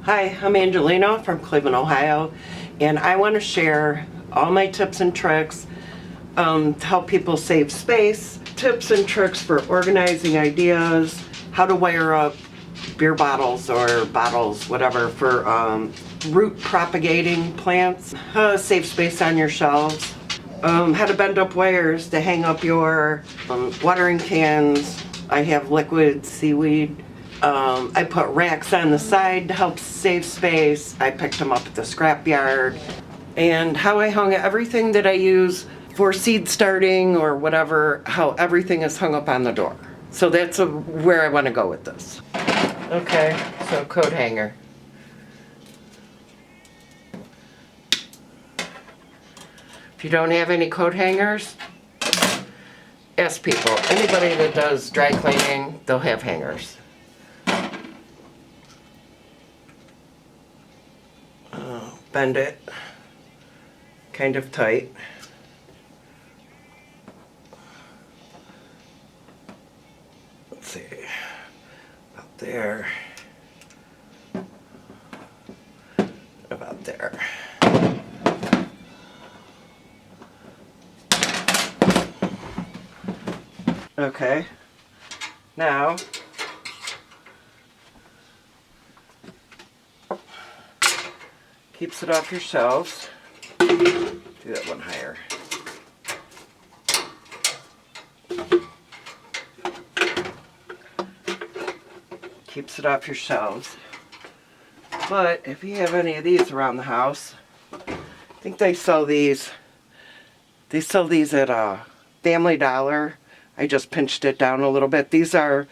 Hi, I'm Angelina from Cleveland, Ohio, and I want to share all my tips and tricks to help people save space, tips and tricks for organizing ideas, how to wire up beer bottles or bottles, whatever, for root propagating plants, how to save space on your shelves, how to bend up wires to hang up your watering cans. I have liquid seaweed. I put racks on the side to help save space. I picked them up at the scrapyard. And how I hung everything that I use for seed starting or whatever, how everything is hung up on the door. So that's where I want to go with this. Okay, so coat hanger. If you don't have any coat hangers, ask people. Anybody that does dry cleaning, they'll have hangers. Bend it kind of tight. Let's see, about there, about there. Okay, now keeps it off your shelves. Do that one higher. Keeps it off your shelves. But if you have any of these around the house, I think they sell these. They sell these at Family Dollar. I just pinched it down a little bit. These are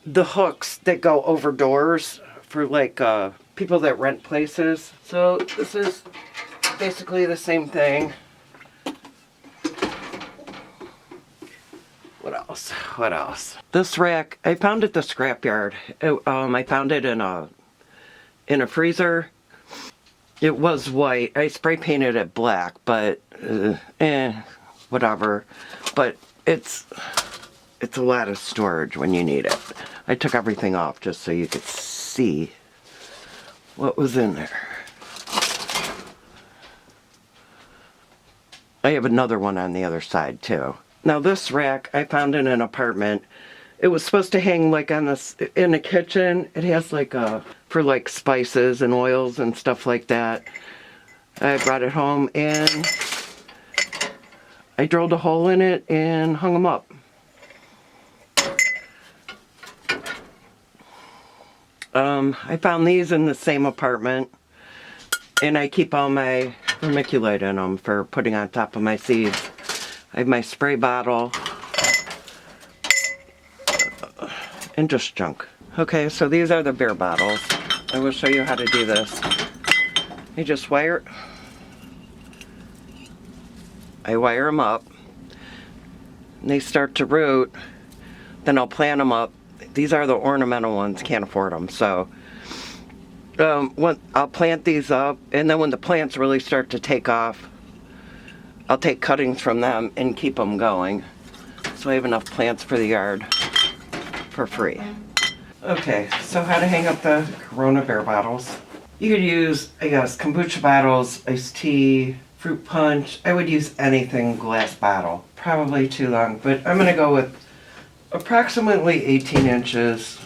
the hooks that go over doors for like people that rent places. So this is basically the same thing. What else? What else? This rack I found at the scrapyard. I found it in a freezer. It was white. I spray painted it black, but whatever. But it's a lot of storage when you need it. I took everything off just so you could see what was in there. I have another one on the other side too. Now this rack I found in an apartment. It was supposed to hang like on this in the kitchen. It has like for like spices and oils and stuff like that. I brought it home and I drilled a hole in it and hung them up. I found these in the same apartment, and I keep all my vermiculite in them for putting on top of my seeds. I have my spray bottle and just junk. Okay, so these are the beer bottles. I will show you how to do this. You just wire, I wire them up, and they start to root. Then I'll plant them up. These are the ornamental ones, can't afford them. So I'll plant these up, and then when the plants really start to take off, I'll take cuttings from them and keep them going. So I have enough plants for the yard for free. Okay, so how to hang up the Corona beer bottles. You could use, I guess, kombucha bottles, iced tea, fruit punch. I would use anything glass bottle. Probably too long, but I'm gonna go with approximately 18 inches.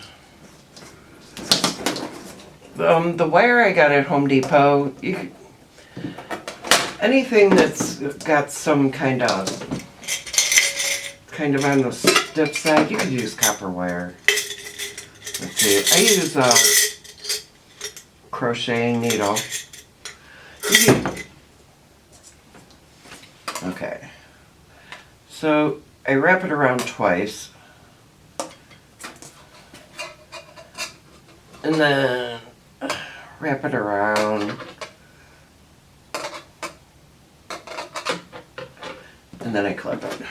The wire I got at Home Depot, anything that's got some kind of on the stiff side, you could use copper wire. Let's see, I use a crocheting needle. Okay, so I wrap it around twice. And then wrap it around. And then I clip it.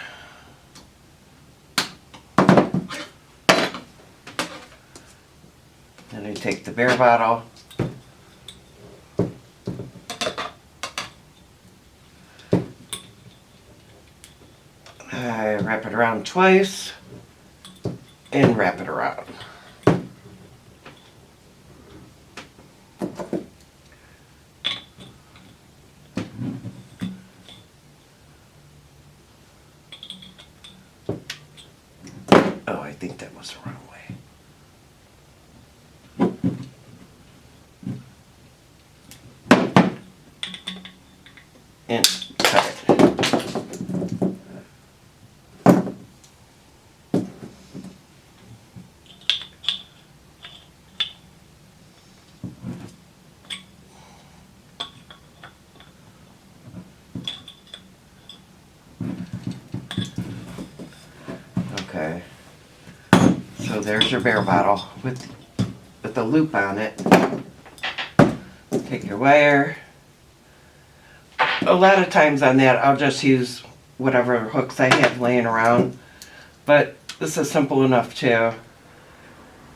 Then I take the beer bottle. I wrap it around twice and wrap it around. must have run away. And cut it. Okay, so there's your beer bottle with the loop on it. Take your wire. A lot of times on that I'll just use whatever hooks I have laying around, but this is simple enough to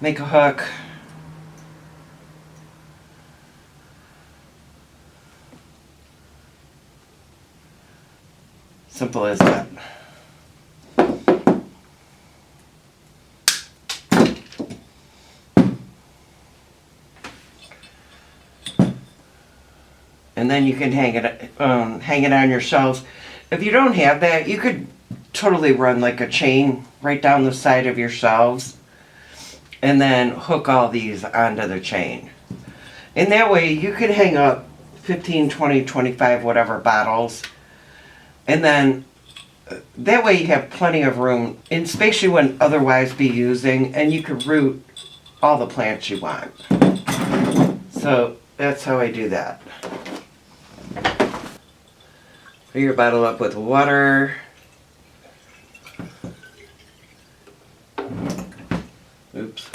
make a hook. Simple as that. And then you can hang it on your shelves. If you don't have that, you could totally run like a chain right down the side of your shelves and then hook all these onto the chain. And that way you could hang up 15, 20, 25, whatever bottles. And then that way you have plenty of room in space you wouldn't otherwise be using, and you could root all the plants you want. So that's how I do that. Fill your bottle up with water. Oops.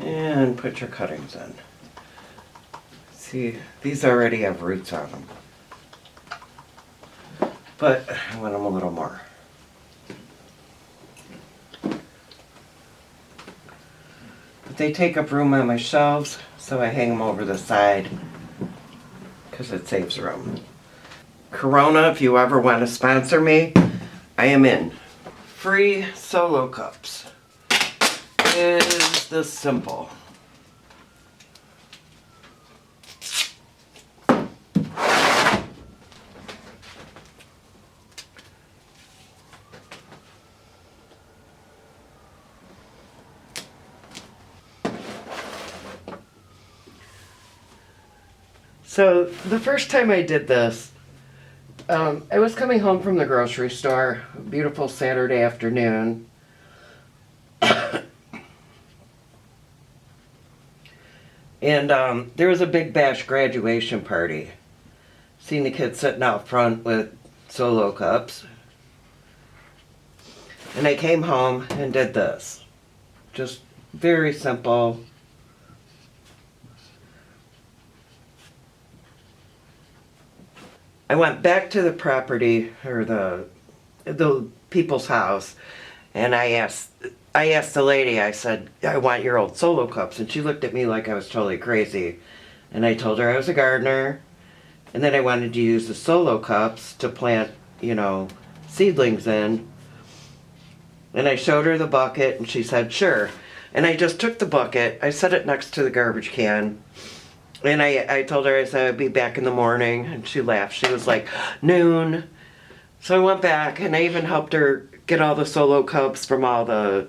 And put your cuttings in. See, these already have roots on them. But I want them a little more. But they take up room on my shelves, so I hang them over the side because it saves room. Corona, if you ever want to sponsor me, I am in. Free solo cups. Is this simple? So the first time I did this, I was coming home from the grocery store, a beautiful Saturday afternoon. And there was a Big Bash graduation party. Seen the kids sitting out front with solo cups. And I came home and did this. Just very simple. I went back to the property, or the people's house, and I asked the lady, I said, I want your old solo cups. And she looked at me like I was totally crazy. And I told her I was a gardener, and that I wanted to use the solo cups to plant, seedlings in. And I showed her the bucket, and she said, sure. And I just took the bucket, I set it next to the garbage can, and I told her, I said, I'd be back in the morning. And she laughed. She was like, noon. So I went back, and I even helped her get all the solo cups from all the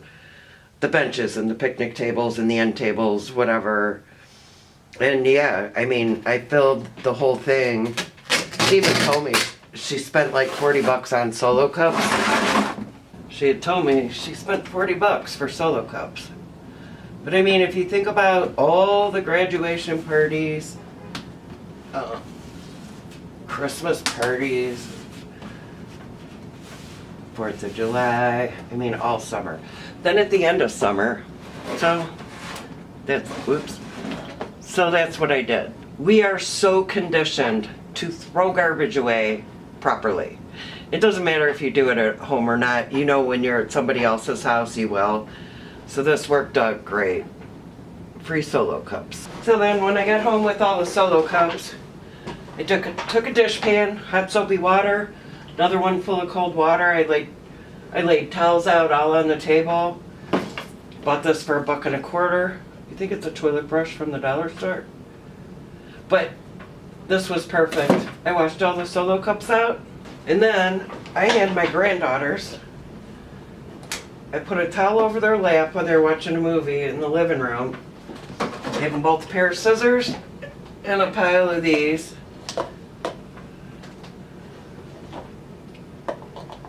benches and the picnic tables and the end tables, whatever. And yeah, I filled the whole thing. She even told me she spent like $40 on solo cups. She had told me she spent $40 for solo cups. But if you think about all the graduation parties, Christmas parties, 4th of July, all summer. Then at the end of summer, so that's what I did. We are so conditioned to throw garbage away properly. It doesn't matter if you do it at home or not. When you're at somebody else's house, you will. So this worked out great. Free solo cups. So then when I got home with all the solo cups, I took a dishpan, hot soapy water, another one full of cold water. I laid towels out all on the table. Bought this for $1.25. You think it's a toilet brush from the dollar store? But this was perfect. I washed all the Solo cups out, and then I had my granddaughters. I put a towel over their lap while they were watching a movie in the living room. Gave them both a pair of scissors and a pile of these.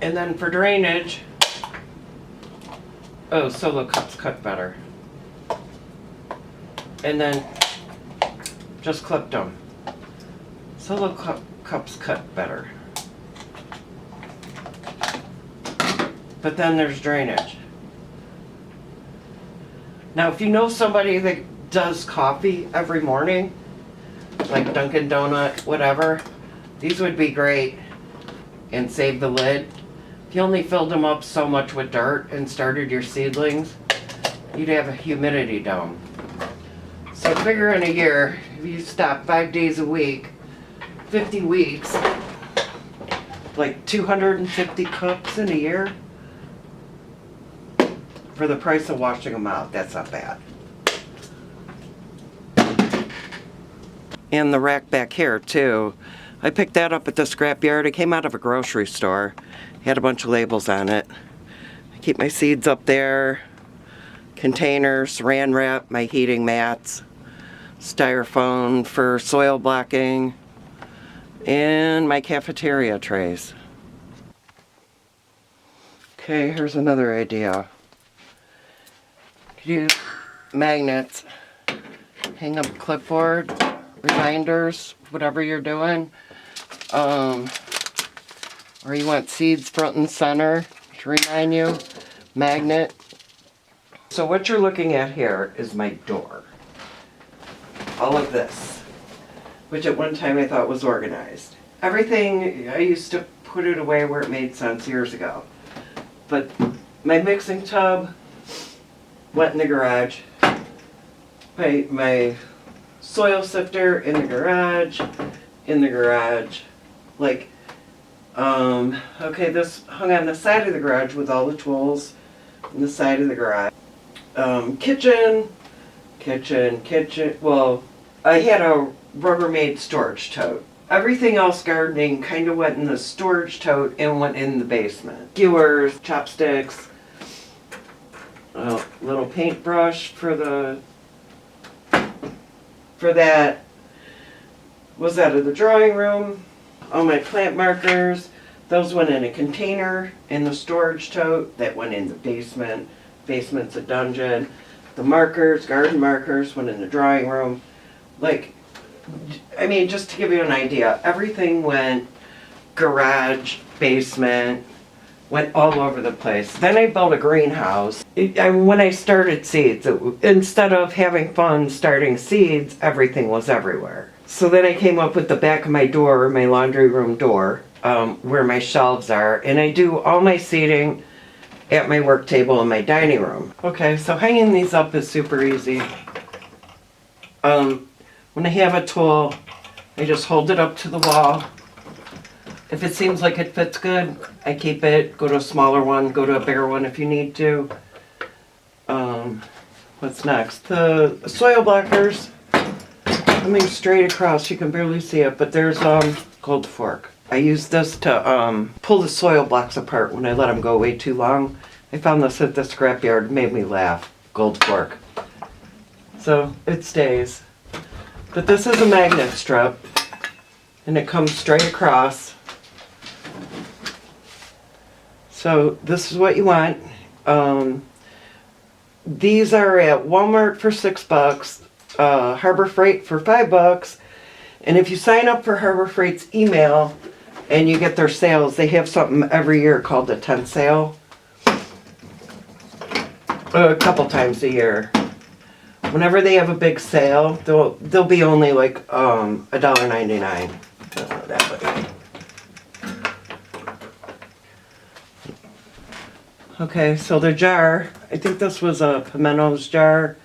And then for drainage, oh, Solo cups cut better. And then just clipped them. Solo cups cut better. But then there's drainage. Now, if you know somebody that does coffee every morning, like Dunkin' Donut, whatever, these would be great and save the lid. If you only filled them up so much with dirt and started your seedlings, you'd have a humidity dome. So figure in a year, if you stop 5 days a week, 50 weeks, like 250 cups in a year for the price of washing them out. That's not bad. And the rack back here too. I picked that up at the scrapyard. It came out of a grocery store. Had a bunch of labels on it. I keep my seeds up there. Containers, saran wrap, my heating mats, styrofoam for soil blocking, and my cafeteria trays. Okay, here's another idea. Could use magnets, hang up a clipboard, reminders, whatever you're doing. Or you want seeds front and center to remind you, magnet. So what you're looking at here is my door. All of this, which at one time I thought was organized. Everything, I used to put it away where it made sense years ago. But my mixing tub went in the garage. My soil sifter in the garage, like, okay, this hung on the side of the garage with all the tools on the side of the garage. Kitchen, well, I had a Rubbermaid storage tote. Everything else gardening kind of went in the storage tote and went in the basement. Skewers, chopsticks, a little paintbrush for that was out of the drawing room. All my plant markers, those went in a container in the storage tote that went in the basement. Basement's a dungeon. The markers, garden markers, went in the drawing room. Like, I mean, just to give you an idea, everything went garage, basement, went all over the place. Then I built a greenhouse. When I started seeds, instead of having fun starting seeds, everything was everywhere. So then I came up with the back of my door, my laundry room door, where my shelves are, and I do all my seeding at my work table in my dining room. Okay, so hanging these up is super easy. When I have a tool, I just hold it up to the wall. If it seems like it fits good, I keep it, go to a smaller one, go to a bigger one if you need to. What's next? The soil blockers, coming straight across, you can barely see it, but there's Gold Fork. I use this to pull the soil blocks apart when I let them go way too long. I found this at the scrapyard, made me laugh. Gold Fork. So it stays. But this is a magnet strip, and it comes straight across. So this is what you want. These are at Walmart for $6, Harbor Freight for $5, and if you sign up for Harbor Freight's email and you get their sales, they have something every year called the 10 sale. A couple times a year. Whenever they have a big sale, they'll be only like $1.99. That way. Okay, so the jar, I think this was a pimentos jar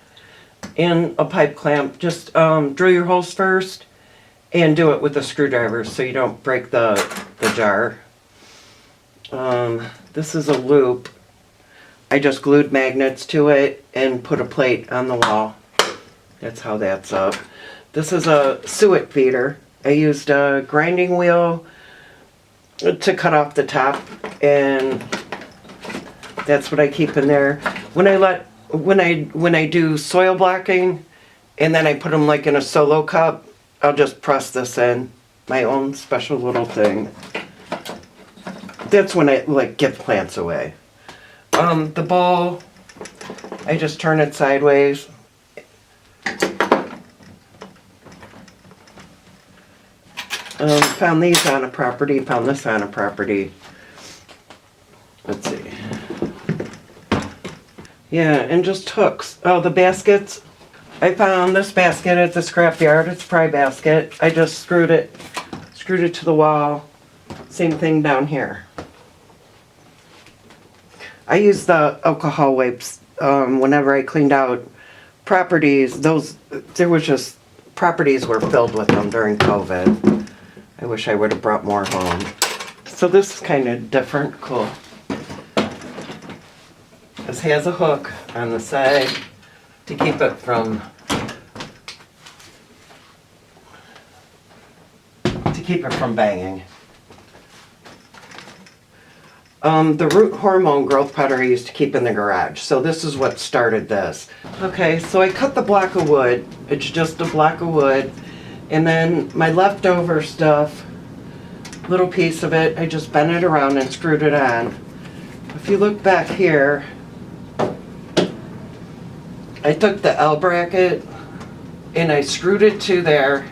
and a pipe clamp. Just drill your holes first and do it with a screwdriver so you don't break the jar. This is a loop. I just glued magnets to it and put a plate on the wall. That's how that's up. This is a suet feeder. I used a grinding wheel to cut off the top, and that's what I keep in there. When I do soil blocking, and then I put them like in a solo cup, I'll just press this in, my own special little thing. That's when I like give plants away. The bowl, I just turn it sideways. Found these on a property, found this on a property. Let's see. Yeah, and just hooks. Oh, the baskets. I found this basket at the scrapyard. It's a pry basket. I just screwed it to the wall. Same thing down here. I use the alcohol wipes whenever I cleaned out properties. Properties were filled with them during COVID. I wish I would have brought more home. So this is kind of different, cool. This has a hook on the side to keep it from banging. The root hormone growth powder I used to keep in the garage. So this is what started this. Okay, so I cut the block of wood. It's just a block of wood. And then my leftover stuff, little piece of it, I just bent it around and screwed it on. If you look back here, I took the L bracket and I screwed it to there,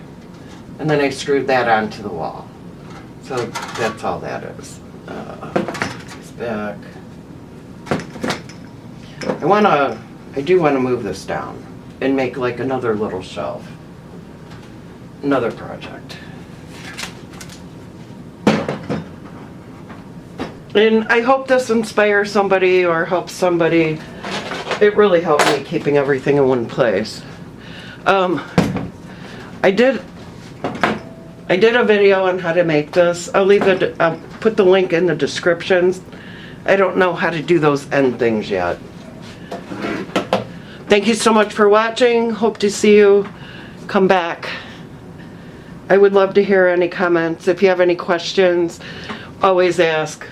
and then I screwed that onto the wall. So that's all that is. It's back. I do want to move this down and make like another little shelf. Another project. And I hope this inspires somebody or helps somebody. It really helped me keeping everything in one place. I did a video on how to make this. I'll put the link in the descriptions. I don't know how to do those end things yet. Thank you so much for watching. Hope to see you. Come back. I would love to hear any comments. If you have any questions, always ask.